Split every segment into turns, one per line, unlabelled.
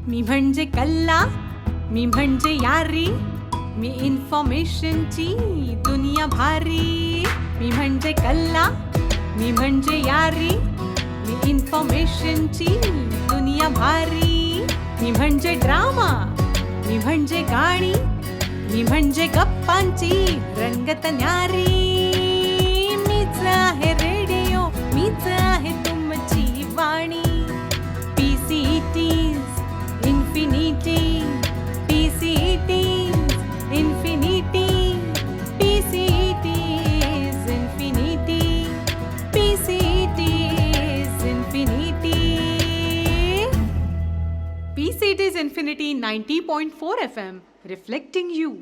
मी म्हणजे कल्ला, मी म्हणजे यारी, मी इन्फॉर्मेशनची दुनिया भारी. मी म्हणजे कल्ला, मी म्हणजे यारी, मी इन्फॉर्मेशनची दुनिया भारी. मी म्हणजे ड्रामा, मी म्हणजे गाणी, मी म्हणजे गप्पांची रंगत न्यारी. मीच आहे रेडिओ, मीच आहे तुमची वाणी. PCT's infinity, PCT's infinity, PCT's infinity, PCT's infinity. PCT's infinity 90.4 FM, reflecting you.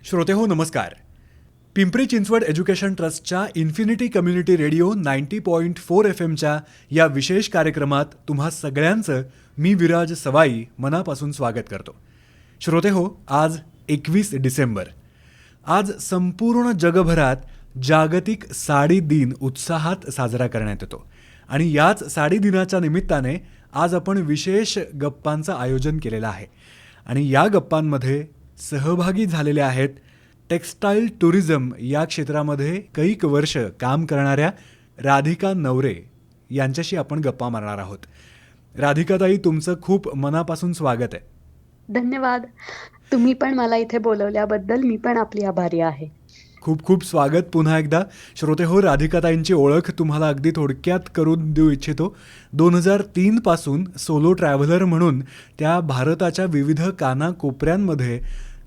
श्रोतेहो नमस्कार. पिंपरी चिंचवड एज्युकेशन ट्रस्टच्या इन्फिनिटी कम्युनिटी रेडिओ 90.4 FMच्या या विशेष कार्यक्रमात तुम्हा सगळ्यांचं मी विराज सवाई मनापासून स्वागत करतो. श्रोतेहो, आज 21 डिसेंबर. आज संपूर्ण जगभरात जागतिक साडी दिन उत्साहात साजरा करण्यात येतो आणि याच साडी दिनाच्या निमित्ताने आज आपण विशेष गप्पांचं आयोजन केलेलं आहे आणि या गप्पांमध्ये सहभागी झालेले आहेत टेक्स्टाईल टुरिझम या क्षेत्रामध्ये कैक वर्ष काम करणाऱ्या राधिका नवरे यांच्याशी आपण गप्पा मारणार आहोत. राधिकाताई, तुमचं खूप मनापासून स्वागत आहे.
धन्यवाद. तुम्ही पण मला इथे बोलवल्याबद्दल मी पण आपली आभारी आहे.
खूप खूप स्वागत पुन्हा एकदा. श्रोतेहो, राधिकाताईंची ओळख तुम्हाला अगदी थोडक्यात करून देऊ इच्छितो. 2003 पासून सोलो ट्रॅव्हलर म्हणून त्या भारताच्या विविध कानाकोपऱ्यांमध्ये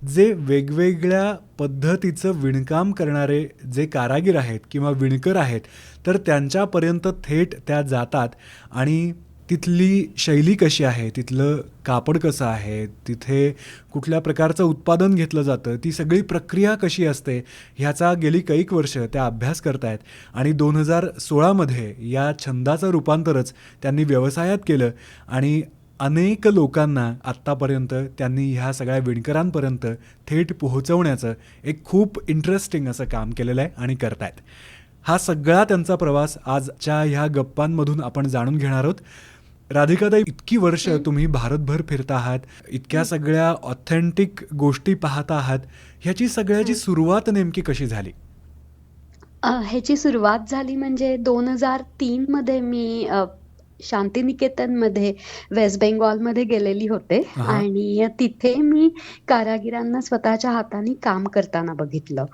जे वेगवेगळ्या पद्धतीचं विणकाम करणारे जे कारागीर आहेत किंवा विणकर आहेत, तर त्यांच्यापर्यंत थेट त्या जातात आणि तिथली शैली कशी आहे, तिथलं कापड कसं आहे, तिथे कुठल्या प्रकारचं उत्पादन घेतलं जातं, ती सगळी प्रक्रिया कशी असते, ह्याचा गेली कैक वर्ष त्या अभ्यास करतायत आणि 2016मध्ये या छंदाचं रूपांतरच त्यांनी व्यवसायात केलं आणि अनेक लोकांना आत्तापर्यंत त्यांनी ह्या सगळ्या विणकरांपर्यंत थेट पोहोचवण्याचं एक खूप इंटरेस्टिंग असं काम केलेलं आहे आणि करतायत. हा सगळा त्यांचा प्रवास आजच्या ह्या गप्पांमधून आपण जाणून घेणार आहोत. राधिकाताई, इतकी वर्ष तुम्ही भारतभर फिरता आहात, इतक्या सगळ्या ऑथेंटिक गोष्टी पाहता आहात, ह्याची सगळ्याची सुरुवात नेमकी कशी झाली?
ह्याची सुरुवात झाली म्हणजे 2003 मध्ये मी शांतिनिकेतनमध्ये वेस्ट बेंगॉलमध्ये गेलेली होते आणि तिथे मी कारागिरांना स्वतःच्या हाताने काम करताना बघितलं.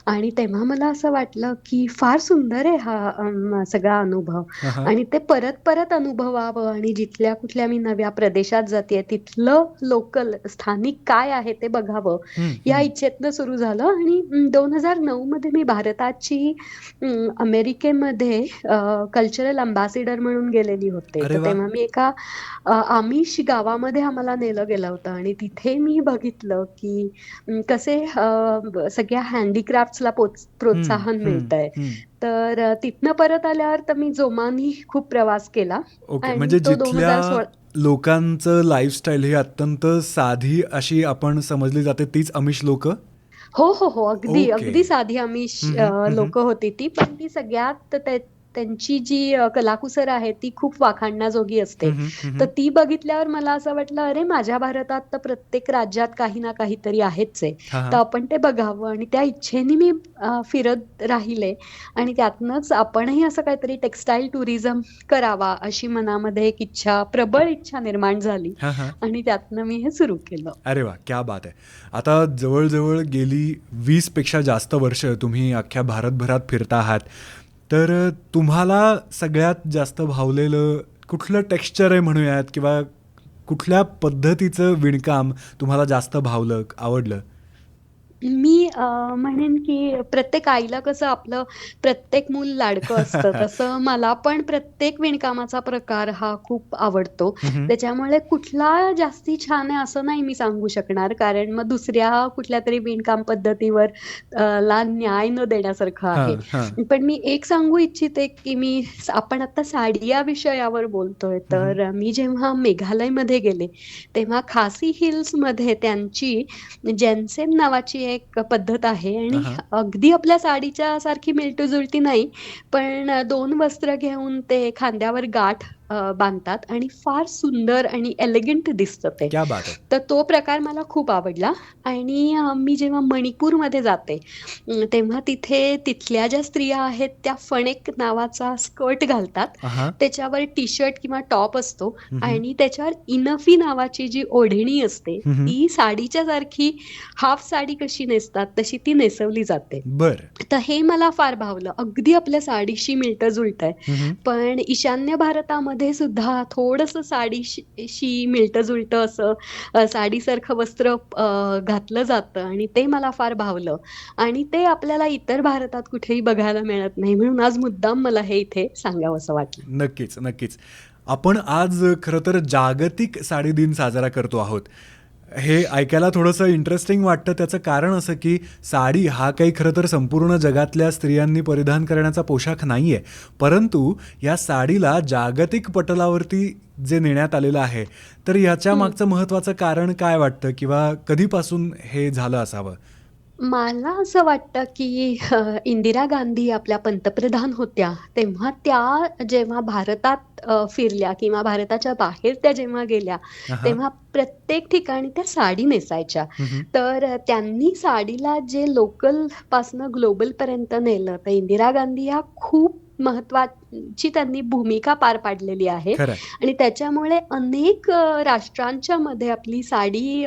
आणि तेव्हा मला असं वाटलं की फार सुंदर आहे हा सगळा अनुभव आणि ते परत परत अनुभवावं आणि जिथल्या कुठल्या मी नव्या प्रदेशात जाते तिथलं लोकल स्थानिक काय आहे ते बघावं या इच्छेतनं सुरू झालं. आणि 2009 मध्ये मी भारताची अमेरिकेमध्ये कल्चरल अम्बॅसिडर म्हणून गेलेली होते. तेव्हा मी एका आमिष गावामध्ये आम्हाला नेलं गेलं होतं आणि तिथे मी बघितलं की कसे सगळ्या हँडीक्राफ्ट्सला प्रोत्साहन मिळतंय. तर तिथनं परत आल्यावर तर मी जोमानी खूप प्रवास केला.
म्हणजे जिथल्या लोकांचं लाईफस्टाईल ही अत्यंत साधी अशी आपण समजली जाते, तीच आमिष लोक.
हो हो हो, अगदी अगदी साधी आमिष लोक होती ती, पण ती सगळ्यात त्यांची जी कलाकुसर आहे ती खूप वाखाणण्याजोगी असते. तर ती बघितल्यावर मला असं वाटलं, अरे माझ्या भारतात तर प्रत्येक राज्यात काही ना काहीतरी आहेच आहे, तर आपण ते बघावं. आणि त्या इच्छेने मी फिरत राहिले आणि त्यातनंच आपणही असं काहीतरी टेक्स्टाईल टुरिझम करावा अशी मनामध्ये एक इच्छा, प्रबळ इच्छा निर्माण झाली आणि त्यातनं मी हे सुरू केलं.
अरे वा, क्या बात आहे. आता जवळजवळ गेली 20 पेक्षा जास्त वर्ष तुम्ही अख्ख्या भारतभरात फिरता आहात, तर तुम्हाला सगळ्यात जास्त भावलेलं कुठलं टेक्स्चर आहे म्हणूयात, किंवा कुठल्या पद्धतीचं विणकाम तुम्हाला जास्त भावलं, आवडलं?
मी म्हणेन की प्रत्येक आईला कसं आपलं प्रत्येक मूल लाडकं असतं तसं मला पण प्रत्येक विणकामाचा प्रकार हा खूप आवडतो. त्याच्यामुळे कुठला जास्ती छान आहे असं नाही मी सांगू शकणार, कारण मग दुसऱ्या कुठल्या तरी विणकाम पद्धतीवर ला न्याय न देण्यासारखं आहे. पण मी एक सांगू इच्छिते की आपण आता साडी या विषयावर बोलतोय, तर मी जेव्हा मेघालयमध्ये गेले तेव्हा खासी हिल्स मध्ये त्यांची जेन्सेन नावाची एक पद्धत आहे आणि अगदी आपल्या साडीच्या सारखी मिळती जुळती नाही, पण 2 वस्त्र घेऊन ते खांद्यावर गाठ बांधतात आणि फार सुंदर आणि एलिगंट दिसतं ते.
क्या बात है!
तर तो प्रकार मला खूप आवडला आणि मी जेव्हा मणिपूरमध्ये जाते तेव्हा तिथल्या ज्या स्त्रिया आहेत त्या फणेक नावाचा स्कर्ट घालतात.
हां.
त्याच्यावर टी-शर्ट किंवा टॉप असतो
हं, हं.
आणि त्याच्यावर इनफी नावाची जी ओढणी असते,
हं, हं.
ती साडीच्या सारखी हाफ साडी कशी नेसतात तशी ती नेसवली जाते.
बरं.
तर हे मला फार भावलं. अगदी आपल्या साडीशी मिळतं-जुळतंय.
हं, हं.
पण ईशान्य भारतामध्ये सुद्धा थोडंसं साडीशी मिळतं-जुळतं असं साडीसारखं वस्त्र घातलं जातं आणि ते मला फार भावलं आणि ते आपल्याला इतर भारतात कुठेही बघायला मिळत नाही. म्हणून आज मुद्दाम मला हे इथे सांगावसं वाटलं.
नक्कीच, नक्कीच. आपण आज खरं तर जागतिक साडी दिन साजरा करतो आहोत. हे ऐकायला थोडंसं इंटरेस्टिंग वाटतं. त्याचं कारण असं की साडी हा काही खरं तर संपूर्ण जगातल्या स्त्रियांनी परिधान करण्याचा पोशाख नाही आहे. परंतु या साडीला जागतिक पटलावरती जे नेण्यात आलेलं आहे, तर याच्या मागचं महत्त्वाचं कारण काय वाटतं किंवा कधीपासून हे झालं असावं?
मला असं वाटतं, की इंदिरा गांधी आपल्या पंतप्रधान होत्या, तेव्हा त्या जेव्हा भारतात फिरल्या किंवा भारताच्या बाहेर त्या जेव्हा गेल्या,
हां, हां.
तेव्हा प्रत्येक ठिकाणी त्या साडी नेसायच्या.
हं, हं.
तर त्यांनी साडीला जे लोकलपासनं ग्लोबलपर्यंत नेलं, तर इंदिरा गांधी ह्या खूप महत्त्वाची त्यांनी भूमिका पार पाडलेली आहे
खरं आहे.
आणि त्याच्यामुळे अनेक राष्ट्रांच्या मध्ये आपली साडी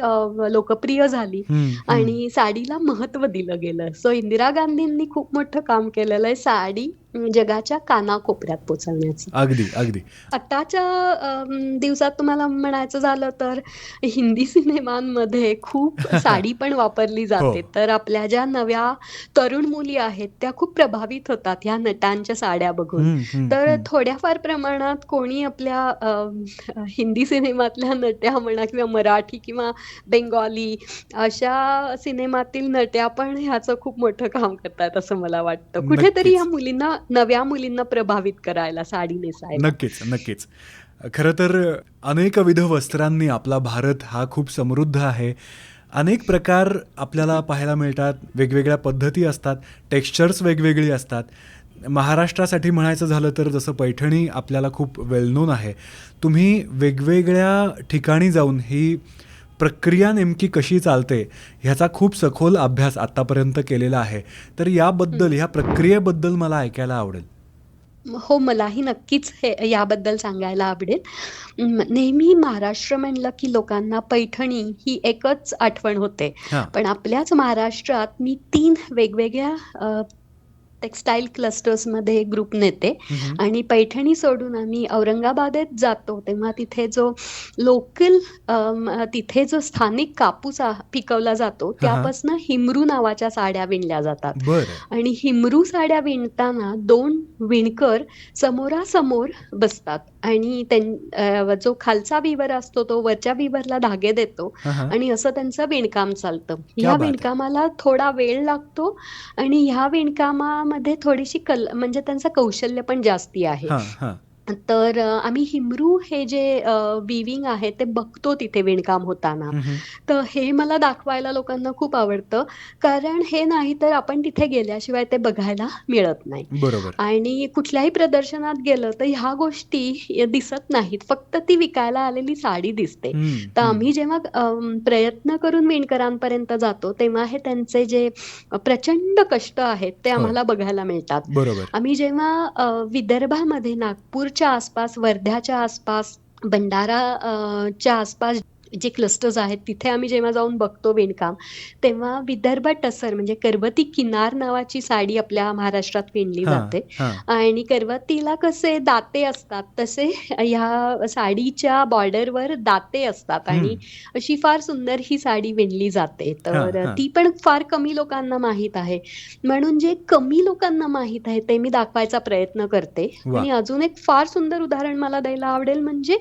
लोकप्रिय झाली.
हं, हं.
आणि साडीला महत्त्व दिलं गेलं. सो इंदिरा गांधींनी खूप मोठं काम केलेलं आहे साडी जगाच्या कानाकोपऱ्यात पोहोचवण्याचं.
अगदी, अगदी.
आताच्या दिवसात तुम्हाला म्हणायचं झालं तर हिंदी सिनेमांमध्ये खूप साडी पण वापरली जाते.
हो.
तर आपल्या ज्या नव्या तरुण मुली आहेत त्या खूप प्रभावित होतात ह्या नटांच्या साड्या बघून.
हं, हं,
तर
हं.
थोड्याफार प्रमाणात कोणी आपल्या हिंदी सिनेमातल्या नट्या म्हणा किंवा मराठी किंवा बेंगॉली अशा सिनेमातील नट्या पण ह्याचं खूप मोठं काम करतायत असं मला वाटतं. कुठेतरी
नक्कीच.
ह्या मुलींना नव्या मुलींना प्रभावित करायला साडी नेसायला.
नक्कीच, नक्कीच. खरं तर अनेकविध वस्त्रांनी आपला भारत हा खूप समृद्ध आहे. अनेक प्रकार आपल्याला पाहायला मिळतात. वेगवेगळ्या पद्धती असतात. टेक्स्चर्स वेगवेगळी असतात. महाराष्ट्रासाठी म्हणायचं झालं तर जसं पैठणी आपल्याला खूप वेल नोन आहे. तुम्ही वेगवेगळ्या ठिकाणी जाऊन ही प्रक्रिया नेमकी कशी चालते ह्याचा खूप सखोल अभ्यास आत्तापर्यंत केलेला आहे. तर याबद्दल, ह्या प्रक्रियेबद्दल मला ऐकायला आवडेल.
हो, मलाही नक्कीच हे याबद्दल सांगायला आवडेल. नेहमी महाराष्ट्र म्हणलं की लोकांना पैठणी ही एकच आठवण होते.
हां.
पण आपल्याच महाराष्ट्रात मी 3 वेगवेगळ्या टेक्स्टाईल क्लस्टर्समध्ये ग्रुप नेते
हं, हं.
आणि पैठणी सोडून आम्ही औरंगाबादेत जातो तेव्हा तिथे जो लोकल तिथे जो स्थानिक कापूस पिकवला जातो
हां, हां.
त्यापासनं हिमरू नावाच्या साड्या विणल्या जातात.
बरं.
आणि हिमरू साड्या विणताना 2 विणकर समोरासमोर बसतात आणि जो खालचा विवर असतो तो वरच्या विवरला धागे देतो
हां, हां.
आणि असं त्यांचं विणकाम चालतं.
क्या
ह्या
बात है!
विणकामाला थोडा वेळ लागतो आणि ह्या विणकामामध्ये थोडीशी म्हणजे त्यांचं कौशल्य पण जास्ती आहे.
हां, हां.
तर आम्ही हिमरू हे जे विविंग आहे ते बघतो तिथे विणकाम होताना.
हं, हं.
तर हे मला दाखवायला लोकांना खूप आवडतं. कारण हे नाही तर आपण तिथे गेल्याशिवाय ते बघायला मिळत नाही.
बरोबर.
आणि कुठल्याही प्रदर्शनात गेलं तर ह्या गोष्टी दिसत नाहीत. फक्त ती विकायला आलेली साडी दिसते.
हं,
तर
हं.
आम्ही जेव्हा प्रयत्न करून विणकरांपर्यंत जातो तेव्हा हे त्यांचे जे प्रचंड कष्ट आहेत ते
होय.
आम्हाला बघायला मिळतात.
बरोबर.
आम्ही जेव्हा विदर्भामध्ये नागपूरच्या आसपास, वर्ध्याच्या आसपास, भंडारा च्या आसपास जे क्लस्टर्स आहेत तिथे आम्ही जेव्हा जाऊन बघतो विणकाम, तेव्हा विदर्भ टसर म्हणजे करवती किनार नावाची साडी आपल्या महाराष्ट्रात विणली
हां,
जाते
हां.
आणि करवतीला कसे दाते असतात तसे ह्या साडीच्या बॉर्डरवर दाते असतात आणि अशी फार सुंदर ही साडी विणली जाते.
हां,
तर
हां.
ती पण फार कमी लोकांना माहीत आहे. म्हणून जे कमी लोकांना माहीत आहे ते मी दाखवायचा प्रयत्न करते.
वाह!
आणि अजून एक फार सुंदर उदाहरण मला द्यायला आवडेल म्हणजे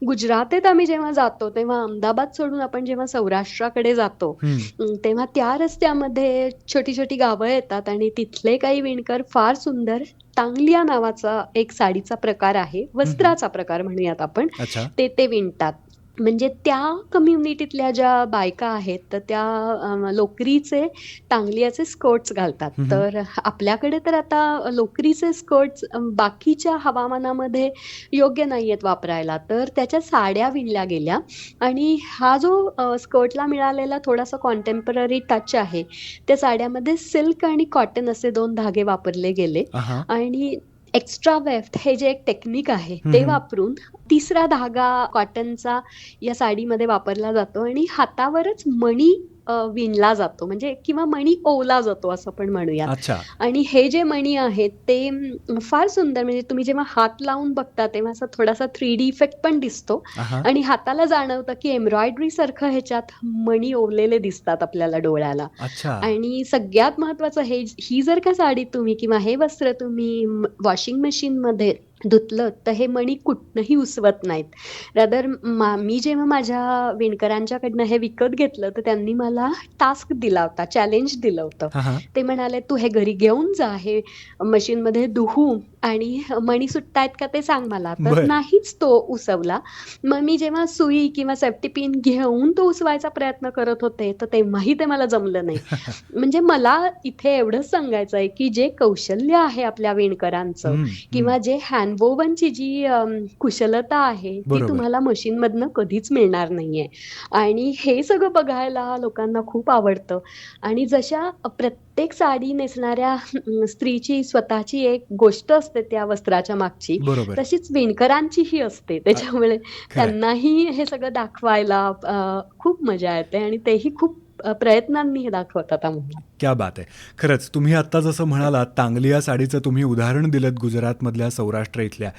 गुजरातेत आम्ही जेव्हा जातो तेव्हा अहमदाबाद सोडून आपण जेव्हा सौराष्ट्राकडे जातो
हं.
तेव्हा त्या रस्त्यामध्ये छोटी-छोटी गावं येतात आणि तिथले काही विणकर फार सुंदर तांगलिया नावाचा एक साडीचा प्रकार आहे, वस्त्राचा प्रकार म्हणूयात आपण,
अच्छा.
ते विणतात. म्हणजे त्या कम्युनिटीतल्या ज्या बायका आहेत तर त्या लोकरीचे टांगलियाचे स्कर्ट्स घालतात. तर आपल्याकडे तर आता लोकरीचे स्कर्ट्स बाकीच्या हवामानामध्ये योग्य नाहीयेत वापरायला, तर त्याच्या साड्या विणल्या गेल्या आणि हा जो स्कर्टला मिळालेला थोडासा कॉन्टेम्पररी टच आहे, त्या साड्यामध्ये सिल्क आणि कॉटन असे 2 धागे वापरले गेले आणि एक्स्ट्रा वेफ्ट हे जे एक टेक्निक आहे ते वापरून तिसरा धागा कॉटनचा या साडीमध्ये वापरला जातो आणि हातावरच मणी विणला जातो, म्हणजे किंवा मणी ओवला जातो असं पण म्हणूयात.
अच्छा.
आणि हे जे मणी आहेत ते फार सुंदर, म्हणजे तुम्ही जेव्हा हात लावून बघता तेव्हा असा थोडासा 3D इफेक्ट पण दिसतो आणि हाताला जाणवतं की एम्ब्रॉयडरी सारखं ह्याच्यात मणी ओवलेले दिसतात आपल्याला डोळ्याला.
अच्छा.
आणि सगळ्यात महत्वाचं ही जर का साडी तुम्ही किंवा हे वस्त्र तुम्ही वॉशिंग मशीन मध्ये धुतलं तर हे मणी कुठनंही उसवत नाहीत. रादर मी जेव्हा माझ्या विणकरांच्याकडनं हे विकत घेतलं तर त्यांनी मला टास्क दिला होता, चॅलेंज दिलं होतं. ते म्हणाले तू हे घरी घेऊन जा, हे मशीन मध्ये धुवू आणि मणी सुटतायत का ते सांग मला. तर नाहीच तो उसवला. मग मी जेव्हा सुई किंवा सेफ्टी पिन घेऊन तो उसवायचा प्रयत्न करत होते तर तेव्हाही ते मला जमलं नाही. म्हणजे मला इथे एवढंच सांगायचं आहे की जे कौशल्य आहे आपल्या विणकरांचं किंवा जे हँडवोवनची जी कुशलता आहे ती तुम्हाला मशीन मधनं कधीच मिळणार नाहीये. आणि हे सगळं बघायला लोकांना खूप आवडतं. आणि जशा प्रत्येक साडी नेसणाऱ्या स्त्रीची स्वतःची एक गोष्ट असते त्या वस्त्राच्या मागची, तशीच विणकरांचीही असते. त्याच्यामुळे त्यांनाही हे सगळं दाखवायला खूप मजा येते आणि तेही खूप प्रयत्नांनी हे दाखवतात आम्हाला.
क्या बात आहे. खरंच तुम्ही आत्ता जसं म्हणालात तांगलिया साडीचं तुम्ही उदाहरण दिलंत गुजरातमधल्या, सौराष्ट्र इथल्या,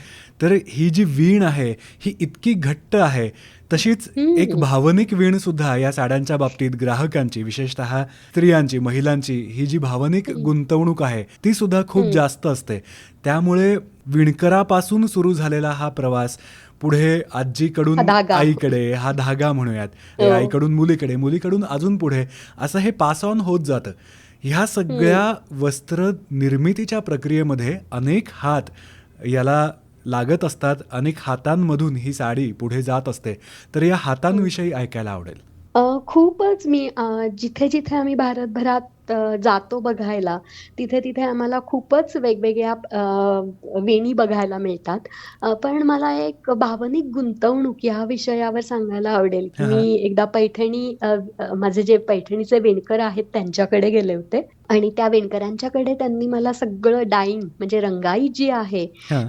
तर ही जी वीण आहे ही इतकी घट्ट आहे. तशीच एक भावनिक वीण सुद्धा या साड्यांच्या बाबतीत ग्राहकांची, विशेषतः स्त्रियांची, महिलांची ही जी भावनिक गुंतवणूक आहे ती सुद्धा खूप जास्त असते. त्यामुळे विणकरापासून सुरू झालेला हा प्रवास पुढे आजीकडून आईकडे, हा धागा म्हणूयात, आईकडून मुलीकडे, मुलीकडून अजून पुढे, असं हे पास ऑन होत जातं. ह्या सगळ्या वस्त्र निर्मितीच्या प्रक्रियेमध्ये अनेक हात याला लागत असतात, अनेक हातांमधून ही साडी पुढे जात असते. तर या हातांविषयी ऐकायला आवडेल.
खूपच. मी जिथे जिथे आम्ही भारतभरात जातो बघायला, तिथे तिथे आम्हाला खूपच वेगवेगळ्या वेणी बघायला मिळतात. पण मला एक भावनिक गुंतवणूक या विषयावर सांगायला आवडेल की मी एकदा माझे जे पैठणीचे विणकर आहेत त्यांच्याकडे गेले होते आणि त्या विणकरांच्याकडे त्यांनी मला सगळं डाईंग म्हणजे रंगाई जी आहे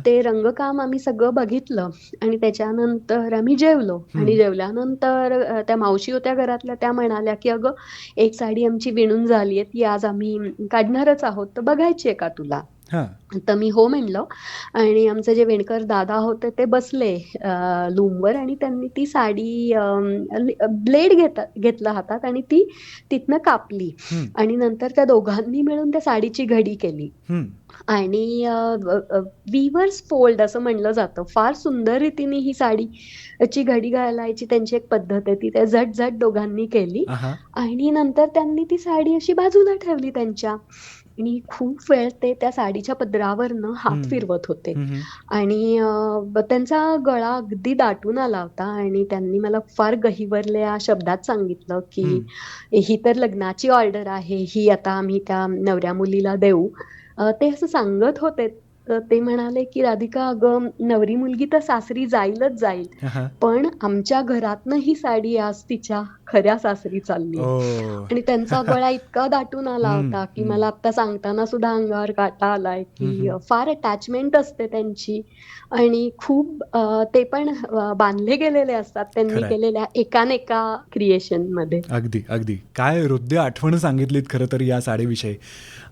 ते रंगकाम आम्ही सगळं बघितलं आणि त्याच्यानंतर आम्ही जेवलो आणि जेवल्यानंतर त्या मावशी होत्या घरातल्या, त्या म्हणाल्या की अगं एक साडी आमची विणून झालीये, ती आज आम्ही काढणारच आहोत, तर बघायची आहे का तुला. तर मी हो म्हणलं आणि आमचे जे विणकर दादा होते ते बसले लूमवर आणि त्यांनी ती साडी ब्लेड घेतला हातात आणि ती तिथनं कापली आणि नंतर त्या दोघांनी मिळून त्या साडीची घडी केली आणि वीवर्स फोल्ड असं म्हणलं जातं. फार सुंदर रीतीने ही साडीची घडी घालायची त्यांची एक पद्धत आहे, ती त्या झट झट दोघांनी केली आणि नंतर त्यांनी ती साडी अशी बाजूला ठेवली त्यांच्या आणि खूप वेळ ते त्या साडीच्या पदरावरनं हात फिरवत होते आणि त्यांचा गळा अगदी दाटून आला होता आणि त्यांनी मला फार गहिवरल्या शब्दात सांगितलं की ही तर लग्नाची ऑर्डर आहे, ही आता आम्ही त्या नवऱ्या मुलीला देऊ. ते असं सांगत होते. ते म्हणाले की राधिका, अगं नवरी मुलगी तर सासरी जाईलच जाईल, पण आमच्या घरातनं ही साडी आज तिच्या खऱ्या सासरी चालली. आणि त्यांचा गळा इतका दाटून आला होता की मला आता सांगताना सुद्धा अंगावर काटा आलाय की फार अटॅचमेंट असते त्यांची आणि खूप ते पण बांधले गेलेले असतात त्यांनी केलेल्या एकानेका क्रिएशन मध्ये.
अगदी अगदी काय हृदय आठवण सांगितलीत खरं तर या साडीविषयी.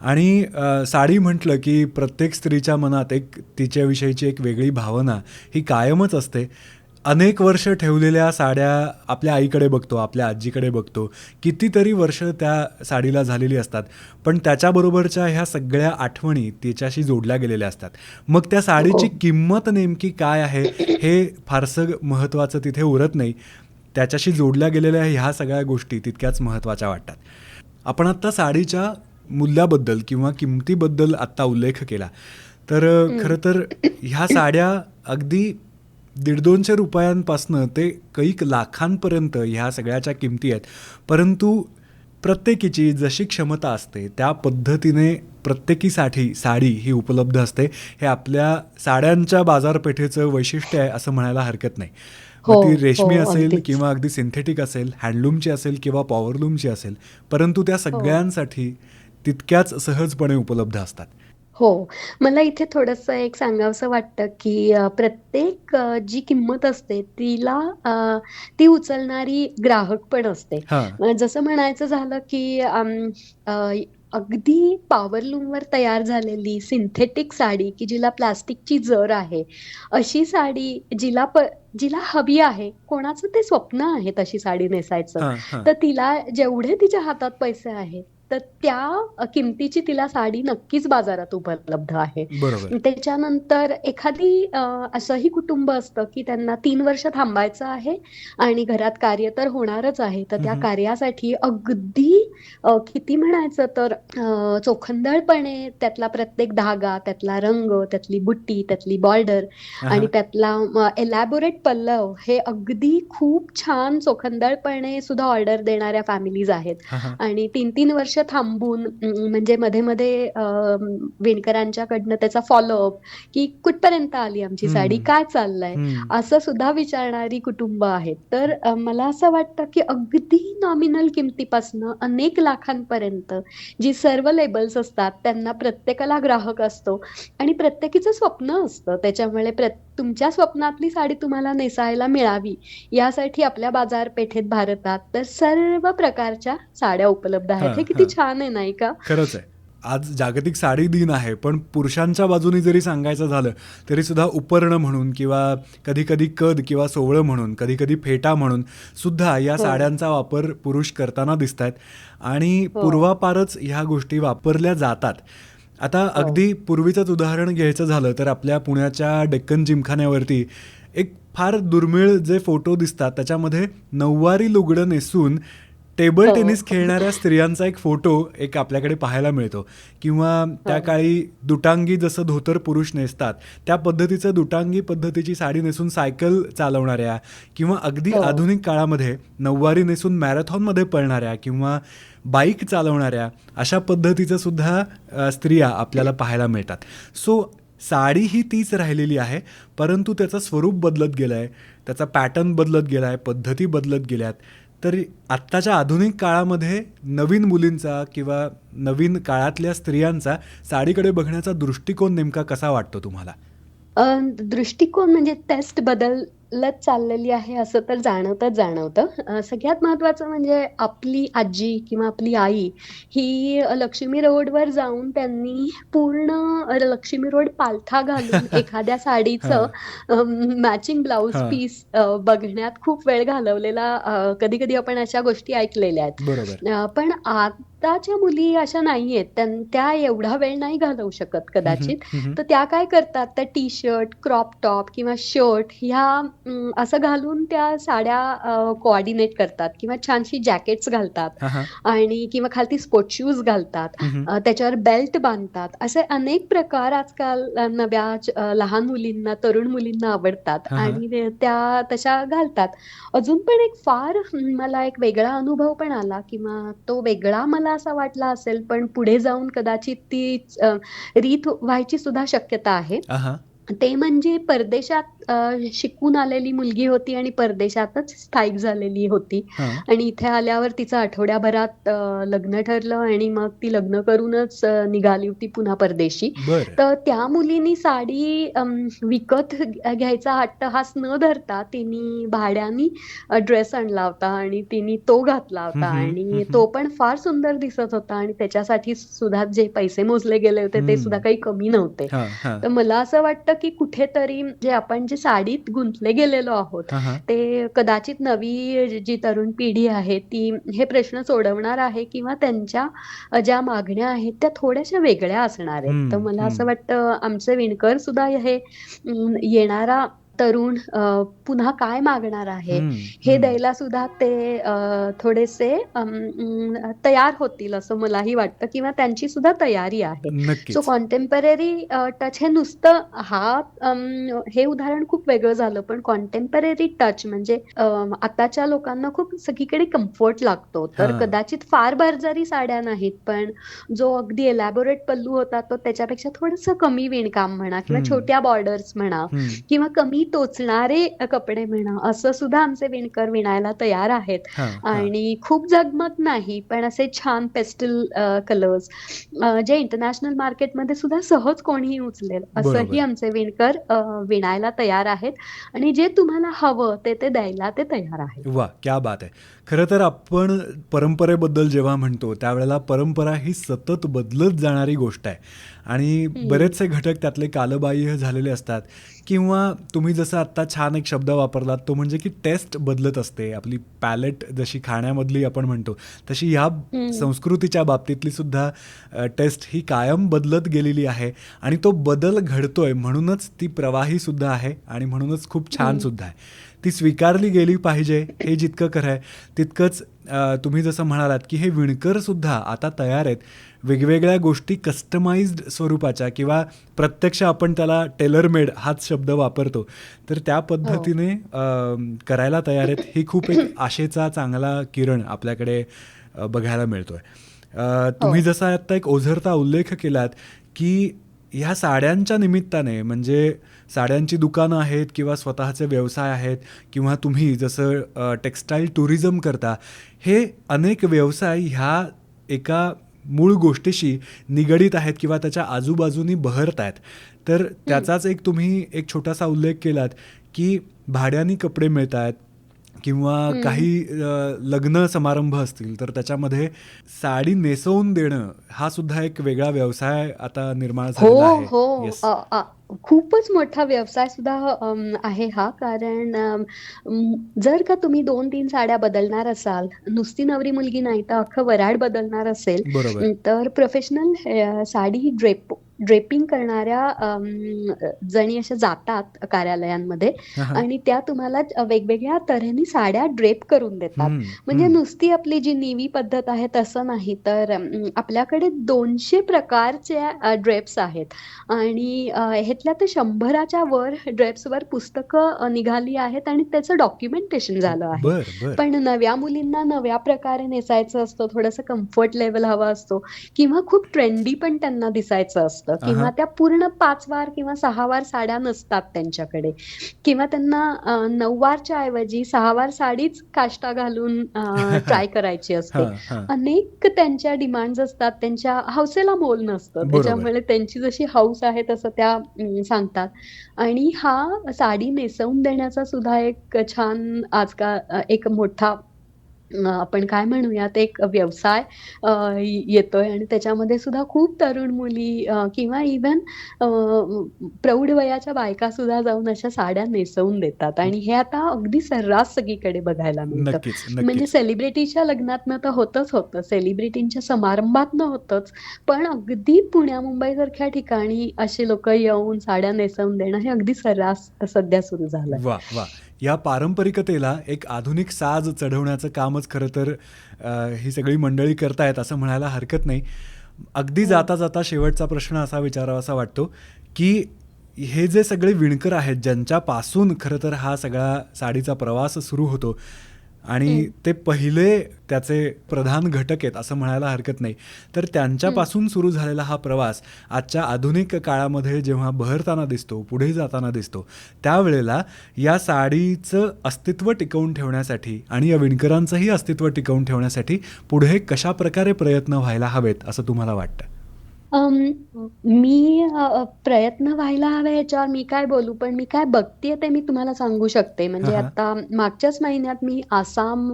आणि साडी म्हटलं की प्रत्येक स्त्रीच्या मनात एक तिच्याविषयीची एक वेगळी भावना ही कायमच असते. अनेक वर्ष ठेवलेल्या साड्या आपल्या आईकडे बघतो, आपल्या आजीकडे बघतो, कितीतरी वर्ष त्या साडीला झालेली असतात, पण त्याच्याबरोबरच्या ह्या सगळ्या आठवणी तिच्याशी जोडल्या गेलेल्या असतात. मग त्या साडीची किंमत नेमकी काय आहे हे फारसं महत्त्वाचं तिथे उरत नाही, त्याच्याशी जोडल्या गेलेल्या ह्या सगळ्या गोष्टी तितक्याच महत्त्वाच्या वाटतात. आपण आत्ता साडीच्या मूल्याबद्दल किंवा किमतीबद्दल आत्ता उल्लेख केला, तर खरं तर ह्या साड्या अगदी 150-200 रुपयांपासनं ते कैक लाखांपर्यंत ह्या सगळ्याच्या किमती आहेत. परंतु प्रत्येकीची जशी क्षमता असते त्या पद्धतीने प्रत्येकीसाठी साडी ही उपलब्ध असते. हे आपल्या साड्यांच्या बाजारपेठेचं वैशिष्ट्य आहे असं म्हणायला हरकत नाही.
हो,
मग ती रेशमी
हो,
असेल
अगदीच.
किंवा अगदी सिंथेटिक असेल, हँडलूमची असेल किंवा पॉवरलूमची असेल, परंतु त्या सगळ्यांसाठी तितक्याच सहजपणे उपलब्ध असतात.
हो. मला इथे थोडंसं एक सांगावसं वाटतं, की प्रत्येक जी किंमत असते ती उचलणारी ग्राहक पण असते.
हां.
जसं म्हणायचं झालं, की अ, अगदी पॉवरलूमवर तयार झालेली सिंथेटिक साडी, की जिला प्लास्टिकची जर आहे, अशी साडी जिला हवी आहे, कोणाचं ते स्वप्न आहे तशी साडी नेसायचं.
हां, हां.
तर तिला जेवढे तिच्या हातात पैसे आहेत, तर त्या किमतीची तिला साडी नक्कीच बाजारात उपलब्ध आहे.
बरोबर.
त्याच्यानंतर असंही कुटुंब असतं, की त्यांना 3 वर्ष थांबायचं आहे आणि घरात कार्य तर होणारच आहे. तर त्या
हं,
कार्यासाठी अगदी किती म्हणायचं तर चोखंदळपणे त्यातला प्रत्येक धागा, त्यातला रंग, त्यातली बुट्टी, त्यातली बॉर्डर आणि त्यातला एलॅबोरेट पल्लव हे अगदी खूप छान चोखंदळपणे सुद्धा ऑर्डर देणाऱ्या फॅमिलीज आहेत. आणि 3-3 वर्ष थांबून म्हणजे मध्ये-मध्ये विणकरांच्याकडनं त्याचा फॉलोअप, की कुठपर्यंत आली आमची साडी, काय चाललंय, असं सुद्धा विचारणारी कुटुंब आहेत. तर मला असं वाटतं, की अगदी नॉमिनल किमतीपासनं अनेक लाखांपर्यंत जी सर्व लेबल्स असतात, त्यांना प्रत्येकाला ग्राहक असतो आणि प्रत्येकीचं स्वप्न असतं. त्याच्यामुळे तुमच्या स्वप्नातली साडी तुम्हाला नेसायला मिळावी, यासाठी आपल्या बाजारपेठेत भारतात तर सर्व प्रकारच्या साड्या उपलब्ध आहेत. हे किती छान आहे नाही का?
खरंच आहे. आज जागतिक साडी दिन आहे, पण पुरुषांच्या बाजूनी जरी सांगायचं झालं तरी सुद्धा उपरणं म्हणून किंवा कधी-कधी कद किंवा सोवळं म्हणून, कधी-कधी फेटा म्हणून सुद्धा या साड्यांचा वापर पुरुष करताना दिसतायत आणि पूर्वापारच ह्या गोष्टी वापरल्या जातात. आता अगदी पूर्वीचंच उदाहरण घ्यायचं झालं तर आपल्या पुण्याच्या डेक्कन जिमखान्यावरती एक फार दुर्मिळ जे फोटो दिसतात त्याच्यामध्ये नऊवारी लुगडं नेसून टेबल टेनिस खेळणाऱ्या स्त्रियांचा एक फोटो एक आपल्याकडे पाहायला मिळतो किंवा त्या काळी दुटांगी जसं धोतर पुरुष नेसतात त्या पद्धतीचं दुटांगी पद्धतीची साडी नेसून सायकल चालवणाऱ्या किंवा अगदी आधुनिक काळामध्ये नऊवारी नेसून मॅरेथॉनमध्ये पळणाऱ्या किंवा बाईक चालवणाऱ्या अशा पद्धतीचं सुद्धा स्त्रिया आपल्याला पाहायला मिळतात. सो साडी ही तीच राहिलेली आहे, परंतु त्याचं स्वरूप बदलत गेलं आहे, त्याचा पॅटर्न बदलत गेला आहे, पद्धती बदलत गेल्यात. तर आत्ताच्या आधुनिक काळामध्ये नवीन मुलींचा किंवा नवीन काळातल्या स्त्रियांचा साडीकडे बघण्याचा दृष्टिकोन नेमका कसा वाटतो तुम्हाला?
दृष्टिकोन म्हणजे टेस्ट बदलत चाललेली आहे असं तर जाणवतं. सगळ्यात महत्त्वाचं म्हणजे आपली आजी किंवा आपली आई ही लक्ष्मी रोडवर जाऊन त्यांनी पूर्ण लक्ष्मी रोड पालथा घालून एखाद्या साडीचं मॅचिंग ब्लाउज पीस बघण्यात खूप वेळ घालवलेला कधी-कधी आपण अशा गोष्टी ऐकलेल्या आहेत.
बरोबर.
पण आताच्या मुली अशा नाहीयेत. त्या एवढा वेळ नाही घालवू शकत कदाचित. तर त्या काय करतात, त्या टी-शर्ट, क्रॉप टॉप किंवा शर्ट ह्या असं घालून त्या साड्या कोऑर्डिनेट करतात किंवा छानशी जॅकेट्स घालतात आणि किंवा खालती स्पोर्ट शूज घालतात. त्याच्यावर बेल्ट बांधतात. असे अनेक प्रकार आजकाल नव्या लहान मुलींना, तरुण मुलींना आवडतात आणि त्या तशा घालतात. अजून पण मला एक वेगळा अनुभव पण आला किंवा तो वेगळा मला असा वाटला असेल, पण पुढे जाऊन कदाचित ती रीत व्हायची सुद्धा शक्यता आहे. ते म्हणजे परदेशात शिकून आलेली मुलगी होती आणि परदेशातच स्थायिक झालेली होती आणि इथे आल्यावर तिचं आठवड्याभरात लग्न ठरलं आणि मग ती लग्न करूनच निघाली होती पुन्हा परदेशी. तर त्या मुलीनी साडी विकत घ्यायचा अट्टहास न धरता तिने भाड्यानी ड्रेस आणला होता आणि तिने तो घातला होता आणि तो पण फार सुंदर दिसत होता आणि त्याच्यासाठी सुद्धा जे पैसे मोजले गेले होते ते सुद्धा काही कमी नव्हते. तर मला असं वाटतं की कुठेतरी जे आपण जे साडीत गुंतले गेलेलो आहोत ते कदाचित नवी जी तरुण पिढी आहे ती हे प्रश्न सोडवणार आहे किंवा त्यांच्या ज्या मागण्या आहेत त्या थोड्याशा वेगळ्या असणार आहेत. तर मला असं वाटतं आमचे विणकर सुद्धा हे येणारा तरुण पुन्हा काय मागणार आहे
हं,
हे
हं.
द्यायला सुद्धा ते थोडेसे तयार होतील असं मलाही वाटतं किंवा त्यांची सुद्धा तयारी आहे. सो
नक्कीच.
कॉन्टेम्पररी टच हे नुसतं हे उदाहरण खूप वेगळं झालं, पण कॉन्टेम्पररी टच म्हणजे आताच्या लोकांना खूप सगळीकडे कम्फर्ट लागतो. तर
हां.
कदाचित फार भरजरी साड्या नाहीत, पण जो अगदी एलॅबोरेट पल्लू होता तो त्याच्यापेक्षा थोडंसं कमी विणकाम म्हणा किंवा
हं,
छोट्या बॉर्डर्स म्हणा
हं.
किंवा कमी टोचणारे कपडे म्हणा, असं सुद्धा आमचे विणकर विणायला तयार आहेत.
हां, हां.
आणि खूप झगमग नाही, पण असे छान पेस्टल कलर्स जे इंटरनॅशनल मार्केटमध्ये सुद्धा सहज कोणीही उचलेल, असंही
बरोबर.
आमचे विणकर विणायला तयार आहेत आणि जे तुम्हाला हवं ते द्यायला ते तयार आहेत.
वाह! क्या बात है! खरं तर आपण परंपरेबद्दल जेव्हा म्हणतो, त्यावेळेला परंपरा ही सतत बदलत जाणारी गोष्ट आहे आणि बरेचसे घटक त्यातले कालबाह्य झालेले असतात किंवा तुम्ही जसं आत्ता छान एक शब्द वापरलात, तो म्हणजे की टेस्ट बदलत असते. आपली पॅलेट जशी खाण्यामधली आपण म्हणतो, तशी ह्या संस्कृतीच्या बाबतीतली सुद्धा टेस्ट ही कायम बदलत गेलेली आहे आणि तो बदल घडतोय म्हणूनच ती प्रवाही सुद्धा आहे आणि म्हणूनच खूप छान सुद्धा आहे. ती स्वीकारली गेली पाहिजे हे जितकं खरं आहे तितकंच तुम्ही जसं म्हणालात की हे विणकरसुद्धा आता तयार आहेत वेगवेगळ्या गोष्टी कस्टमाइज्ड स्वरूपाच्या किंवा प्रत्यक्ष आपण त्याला टेलर मेड हाच शब्द वापरतो तर त्या पद्धतीने करायला तयार आहेत. ही खूप एक आशेचा चांगला किरण आपल्याकडे बघायला मिळतोय. तुम्ही जसा आत्ता एक ओझरता उल्लेख केलात की ह्या साड्यांच्या निमित्ताने म्हणजे साड्यांची दुकानं आहेत किंवा स्वतःचे व्यवसाय आहेत किंवा तुम्ही जसं टेक्स्टाईल टुरिझम करता, हे अनेक व्यवसाय ह्या एका मूळ गोष्टीशी निगडीत आहेत किंवा त्याच्या आजूबाजूनी बहरत आहेत. तर त्याचाच एक तुम्ही एक छोटासा उल्लेख केलात की भाड्याने कपडे मिळत आहेत किंवा काही लग्न समारंभ असतील तर त्याच्यामध्ये साडी नेसवून देणं हा सुद्धा एक वेगळा व्यवसाय आता निर्माण झालेला आहे.
हो.
येस.
खूपच मोठा व्यवसाय सुद्धा आहे हा. कारण जर का तुम्ही 2-3 साड्या बदलणार असाल, नुसती नवरी मुलगी नाही तर अख्खं वऱ्हाड बदलणार असेल,
बरोबर.
तर प्रोफेशनल साडी ड्रेपिंग करणाऱ्या जणी अशा जातात कार्यालयांमध्ये आणि त्या तुम्हाला वेगवेगळ्या तऱ्हेने साड्या ड्रेप करून देतात. म्हणजे नुसती आपली जी नेव्ही पद्धत आहे तसं नाही, तर आपल्याकडे 200 प्रकारच्या ड्रेप्स आहेत आणि ह्यातल्या तर 100च्या वर ड्रेप्सवर पुस्तकं निघाली आहेत आणि त्याचं डॉक्युमेंटेशन झालं आहे.
बर
पण नव्या मुलींना नव्या प्रकारे नेसायचं असतं, थोडंसं कम्फर्ट लेवल हवा असतो किंवा खूप ट्रेंडी पण त्यांना दिसायचं असतं किंवा त्या पूर्ण 5 वार किंवा 6 वार साड्या नसतात त्यांच्याकडे किंवा त्यांना 9 वारच्या ऐवजी 6 वार साडीच काष्टा घालून ट्राय करायची असते. अनेक त्यांच्या डिमांड्स असतात, त्यांच्या हौसेला मोल नसतं. त्याच्यामुळे त्यांची जशी हौस आहे तसं त्या सांगतात आणि हा साडी नेसवून देण्याचा सुद्धा एक छान आजकाल एक मोठा आपण काय म्हणूयात एक व्यवसाय येतोय आणि त्याच्यामध्ये सुद्धा खूप तरुण मुली किंवा इव्हन प्रौढ वयाच्या बायका सुद्धा जाऊन अशा साड्या नेसवून देतात आणि हे आता अगदी सर्रास सगळीकडे बघायला मिळतं. म्हणजे सेलिब्रिटीच्या लग्नातनं तर होतं, सेलिब्रिटींच्या समारंभातनं होतंच, पण अगदी पुण्या मुंबई सारख्या ठिकाणी असे लोक येऊन साड्या नेसवून देणं हे अगदी सर्रास सध्या सुरू झालंय.
वा वा. या पारंपरिकतेला एक आधुनिक साज चढवण्याचं कामच खरं तर ही सगळी मंडळी करतायत असं म्हणायला हरकत नाही. अगदी जाता जाता शेवटचा प्रश्न असा विचारावासा वाटतो की हे जे सगळे विणकर आहेत ज्यांच्यापासून खरं तर हा सगळा साडीचा प्रवास सुरू होतो आणि ते पहिले त्याचे प्रधान घटक आहेत असं म्हणायला हरकत नाही, तर त्यांच्यापासून सुरू झालेला हा प्रवास आजच्या आधुनिक काळामध्ये जेव्हा बहरताना दिसतो, पुढे जाताना दिसतो, त्यावेळेला या साडीचं अस्तित्व टिकवून ठेवण्यासाठी आणि या विणकरांचंही अस्तित्व टिकवून ठेवण्यासाठी पुढे कशा प्रकारे प्रयत्न व्हायला हवेत असं तुम्हाला वाटतं?
मी प्रयत्न व्हायला हवे ह्याच्यावर मी काय बोलू, पण मी काय बघतेय ते मी तुम्हाला सांगू शकते. म्हणजे आता मागच्याच महिन्यात मी आसाम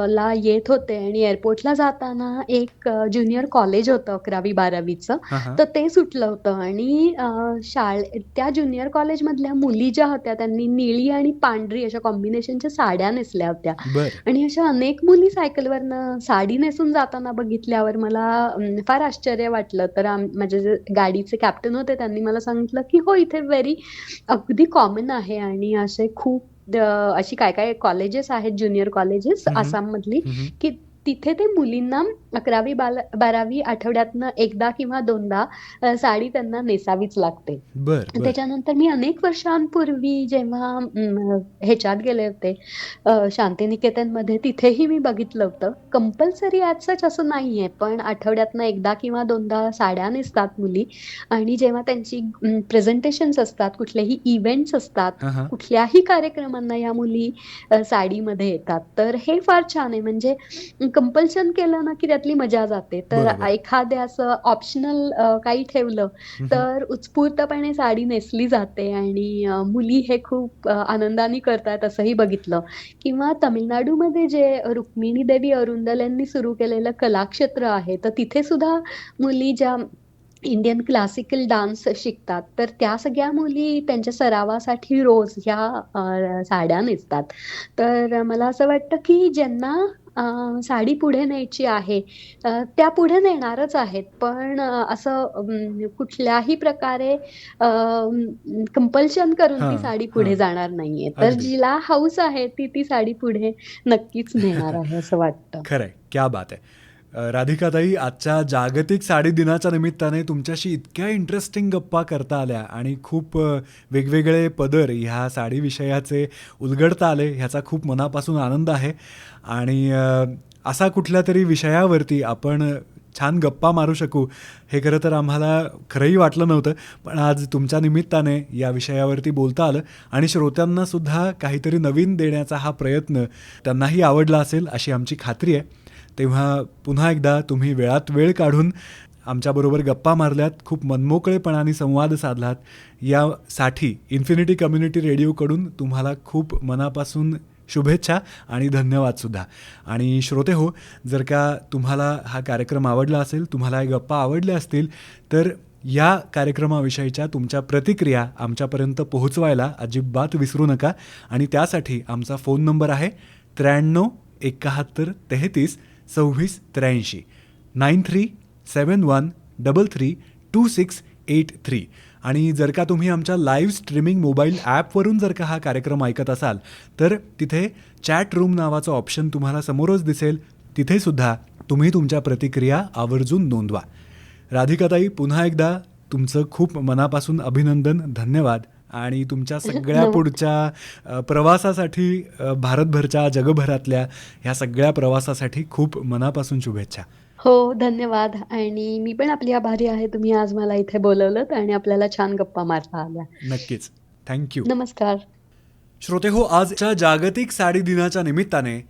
ला येत होते आणि एअरपोर्टला जाताना एक ज्युनियर कॉलेज होतं 11वी-12वीचं, तर ते सुटलं होतं आणि त्या ज्युनियर कॉलेजमधल्या मुली ज्या होत्या त्यांनी निळी आणि पांढरी अशा कॉम्बिनेशनच्या साड्या नेसल्या होत्या आणि अशा अनेक मुली सायकलवरनं साडी नेसून जाताना बघितल्यावर मला फार आश्चर्य वाटलं. तर माझे जे गाडीचे कॅप्टन होते त्यांनी मला सांगितलं की हो इथे अगदी कॉमन आहे आणि असे खूप अशी काय काय कॉलेजेस आहेत, ज्युनियर कॉलेजेस आसाम मधली, की तिथे ते मुलींना 11वी 12वी आठवड्यातनं एकदा किंवा दोनदा साडी त्यांना नेसावीच लागते. त्याच्यानंतर मी अनेक वर्षांपूर्वी जेव्हा ह्याच्यात गेले होते शांतिनिकेतनमध्ये, तिथेही मी बघितलं होतं कंपल्सरी ॲज सच असं नाहीये, पण आठवड्यातनं एकदा किंवा दोनदा साड्या नेसतात मुली. आणि जेव्हा त्यांची प्रेझेंटेशन्स असतात, कुठलेही इव्हेंट्स असतात, कुठल्याही कार्यक्रमांना या मुली साडीमध्ये येतात. तर हे फार छान आहे, म्हणजे कंपल्शन केलं ना की त्यातली मजा जाते. तर एखादे असं ऑप्शनल काही ठेवलं तर उत्स्फूर्तपणे साडी नेसली जाते आणि मुली हे खूप आनंदाने करतात असंही बघितलं. किंवा तामिळनाडूमध्ये जे रुक्मिणी देवी अरुंदल यांनी सुरू केलेलं कलाक्षेत्र आहे, तर तिथे सुद्धा मुली ज्या इंडियन क्लासिकल डान्स शिकतात, तर त्या सगळ्या मुली त्यांच्या सरावासाठी रोज ह्या साड्या नेसतात. तर मला असं वाटतं की ज्यांना साडी पुढे न्यायची आहे त्या पुढे नेणारच आहेत, पण असं कुठल्याही प्रकारे कंपल्शन करून ती साडी पुढे जाणार नाहीये. तर जिला हौस आहे ती साडी पुढे नक्कीच नेणार आहे असं वाटतं.
खरंय, क्या बात आहे. राधिकाताई, आजच्या जागतिक साडी दिनाच्या निमित्ताने तुमच्याशी इतक्या इंटरेस्टिंग गप्पा करता आल्या आणि खूप वेगवेगळे पदर ह्या साडी विषयाचे उलगडता आले, ह्याचा खूप मनापासून आनंद आहे. आणि असा कुठल्या तरी विषयावरती आपण छान गप्पा मारू शकू हे खरं तर आम्हाला खरंही वाटलं नव्हतं, पण आज तुमच्या निमित्ताने या विषयावरती बोलता आलं आणि श्रोत्यांनासुद्धा काहीतरी नवीन देण्याचा हा प्रयत्न त्यांनाही आवडला असेल अशी आमची खात्री आहे. तेव्हा पुन्हा एकदा तुम्ही वेळात वेळ काढून आमच्याबरोबर गप्पा मारल्यात, खूप मनमोकळेपणाने संवाद साधलात, यासाठी इन्फिनिटी कम्युनिटी रेडिओकडून तुम्हाला खूप मनापासून शुभेच्छा आणि धन्यवादसुद्धा. आणि श्रोते हो, जर का तुम्हाला हा कार्यक्रम आवडला असेल, तुम्हाला या गप्पा आवडल्या असतील, तर या कार्यक्रमाविषयीच्या तुमच्या प्रतिक्रिया आमच्यापर्यंत पोहोचवायला अजिबात विसरू नका. आणि त्यासाठी आमचा फोन नंबर आहे 93 71 33 26 83 9371332683. आणि जर का तुम्ही आमच्या लाईव्ह स्ट्रीमिंग मोबाईल ॲपवरून जर का हा कार्यक्रम ऐकत असाल, तर तिथे चॅट रूम नावाचं ऑप्शन तुम्हाला समोरच दिसेल, तिथेसुद्धा तुम्ही तुमच्या प्रतिक्रिया आवर्जून नोंदवा. राधिकाताई, पुन्हा एकदा तुमचं खूप मनापासून अभिनंदन, धन्यवाद. आणि तुमच्या सगळ्या पुढच्या प्रवासासाठी, भारतभरच्या जगभरातल्या ह्या सगळ्या प्रवासासाठी खूप मनापासून शुभेच्छा.
हो, धन्यवाद. आणि मी पण आपली आभारी आहे, तुम्ही आज मला इथे बोलवलं आणि आपल्याला छान गप्पा मारता आल्या.
नक्कीच, थँक्यू.
नमस्कार.
श्रोते हो, आजच्या जागतिक साडी दिनाच्या निमित्ताने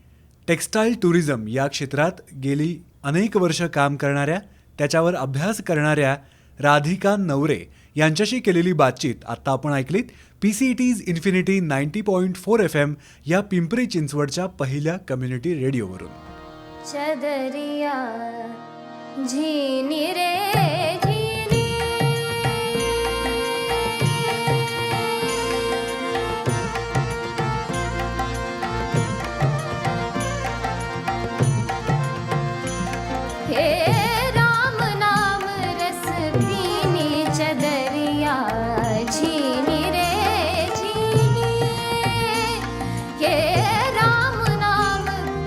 टेक्स्टाईल टुरिझम या क्षेत्रात गेली अनेक वर्ष काम करणाऱ्या, त्याच्यावर अभ्यास करणाऱ्या राधिका नवरे यांच्याशी केलेली बातचीत आत्ता आपण ऐकलीत PCET's इन्फिनिटी 90.4 FM या पिंपरी चिंचवडच्या पहिल्या कम्युनिटी रेडिओवरून.
चदरिया झीनी रे झीनी, हे राम नाम रस पीनी, चदरिया झीनी रे झीनी, हे राम नाम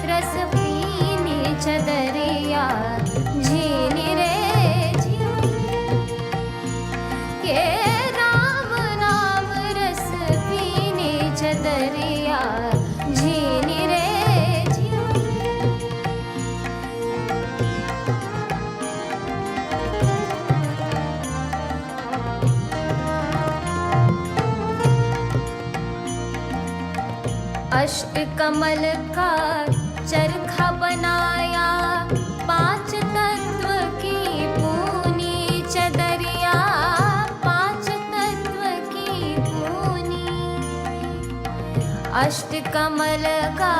रस पीनी, चदरिया झीनी रे झीनी, हे राम नाम रस पीनी, चदरिया झीनी रे झीनी. अष्टकमल का चरखा बनाया, 5 तत्व की पूनी, चदरिया 5 तत्व की पूनी. अष्टकमल का